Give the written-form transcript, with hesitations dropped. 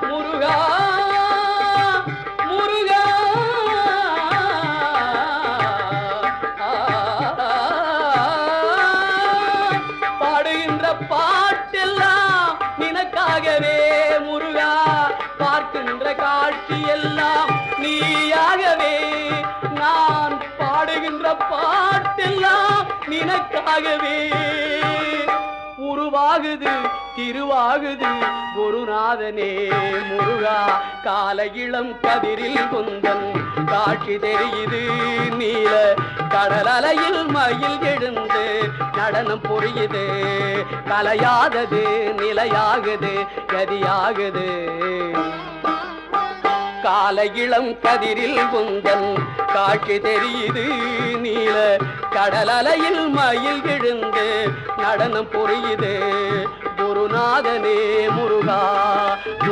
முருகா முருகா பாடுகின்ற பாட்டெல்லாம் நினக்காகவே முருகா, பார்க்கின்ற காட்சி எல்லாம் நீயாகவே. நான் பாடுகின்ற பாட்டெல்லாம் நினக்காகவே. உருவாகுது திருவாகுது குருநாதனே முருகா, கால இளம் கதிரில் குந்தன் காட்சி தெரியுது. நீல கடல் அலையில் மயில் எழுந்து நடனம் புரியுது. கலையாதது நிலையாகுது கதியாகுது. கால இளம் கதிரில் குந்தன் காட்சி தெரியுது. நீல கடல் அலையில் மயில் எழுந்து நடனம் புரியுது. குருநாதனே முருகா.